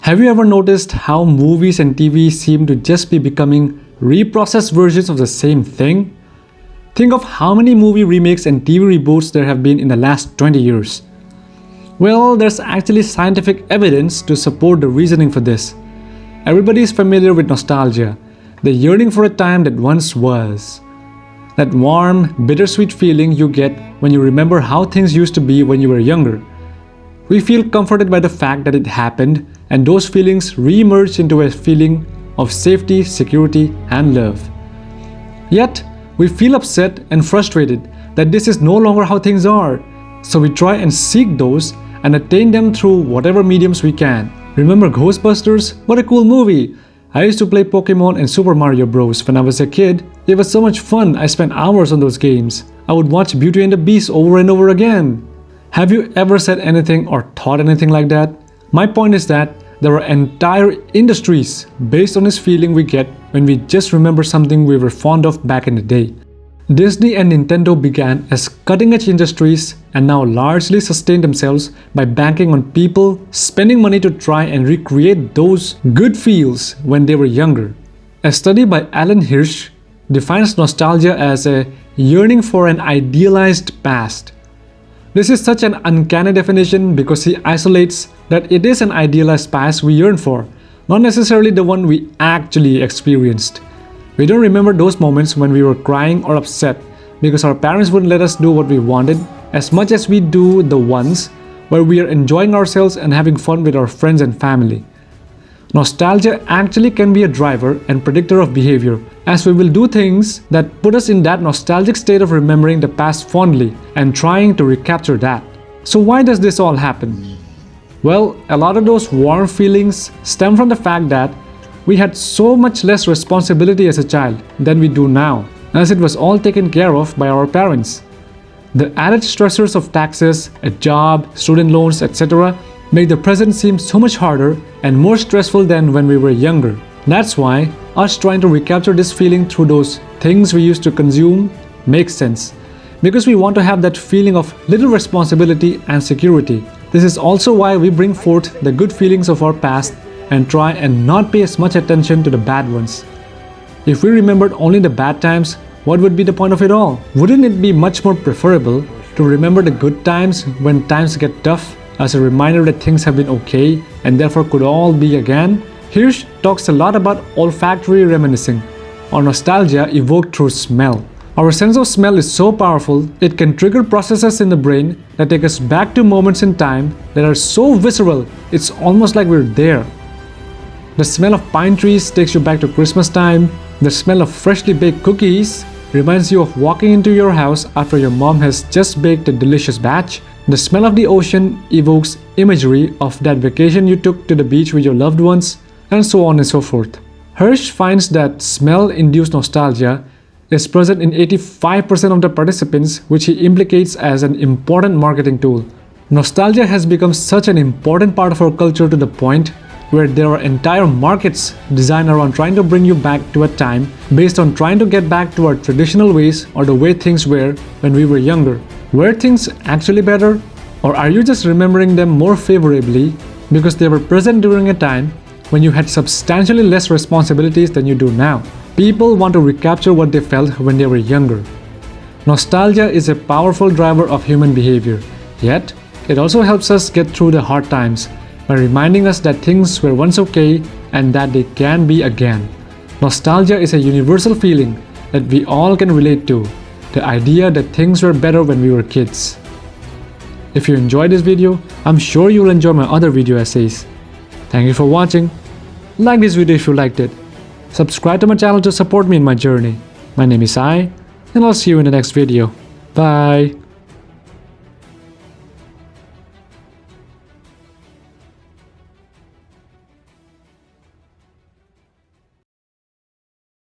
Have you ever noticed how movies and TV seem to just be becoming reprocessed versions of the same thing? Think of how many movie remakes and TV reboots there have been in the last 20 years. Well, there's actually scientific evidence to support the reasoning for this. Everybody is familiar with nostalgia, the yearning for a time that once was. That warm, bittersweet feeling you get when you remember how things used to be when you were younger. We feel comforted by the fact that it happened, and those feelings re-emerge into a feeling of safety, security, and love. Yet, we feel upset and frustrated that this is no longer how things are, so we try and seek those and attain them through whatever mediums we can. Remember Ghostbusters? What a cool movie! I used to play Pokemon and Super Mario Bros. When I was a kid. It was so much fun. I spent hours on those games. I would watch Beauty and the Beast over and over again. Have you ever said anything or thought anything like that? My point is that there are entire industries based on this feeling we get when we just remember something we were fond of back in the day. Disney and Nintendo began as cutting-edge industries and now largely sustain themselves by banking on people spending money to try and recreate those good feels when they were younger. A study by Alan Hirsch defines nostalgia as a yearning for an idealized past. This is such an uncanny definition because he isolates that it is an idealized past we yearn for, not necessarily the one we actually experienced. We don't remember those moments when we were crying or upset because our parents wouldn't let us do what we wanted as much as we do the ones where we are enjoying ourselves and having fun with our friends and family. Nostalgia actually can be a driver and predictor of behavior, as we will do things that put us in that nostalgic state of remembering the past fondly and trying to recapture that. So why does this all happen? Well, a lot of those warm feelings stem from the fact that we had so much less responsibility as a child than we do now, as it was all taken care of by our parents. The added stressors of taxes, a job, student loans, etc. make the present seem so much harder and more stressful than when we were younger. That's why us trying to recapture this feeling through those things we used to consume makes sense, because we want to have that feeling of little responsibility and security. This is also why we bring forth the good feelings of our past and try and not pay as much attention to the bad ones. If we remembered only the bad times, what would be the point of it all? Wouldn't it be much more preferable to remember the good times when times get tough as a reminder that things have been okay and therefore could all be again? Hirsch talks a lot about olfactory reminiscing, or nostalgia evoked through smell. Our sense of smell is so powerful, it can trigger processes in the brain that take us back to moments in time that are so visceral, it's almost like we're there. The smell of pine trees takes you back to Christmas time. The smell of freshly baked cookies reminds you of walking into your house after your mom has just baked a delicious batch. The smell of the ocean evokes imagery of that vacation you took to the beach with your loved ones, and so on and so forth. Hirsch finds that smell-induced nostalgia is present in 85% of the participants, which he implicates as an important marketing tool. Nostalgia has become such an important part of our culture to the point where there are entire markets designed around trying to bring you back to a time based on trying to get back to our traditional ways or the way things were when we were younger. Were things actually better? Or are you just remembering them more favorably because they were present during a time when you had substantially less responsibilities than you do now? People want to recapture what they felt when they were younger. Nostalgia is a powerful driver of human behavior, yet it also helps us get through the hard times by reminding us that things were once okay and that they can be again. Nostalgia is a universal feeling that we all can relate to, the idea that things were better when we were kids. If you enjoyed this video, I'm sure you'll enjoy my other video essays. Thank you for watching. Like this video if you liked it. Subscribe to my channel to support me in my journey. My name is Sai, and I'll see you in the next video. Bye!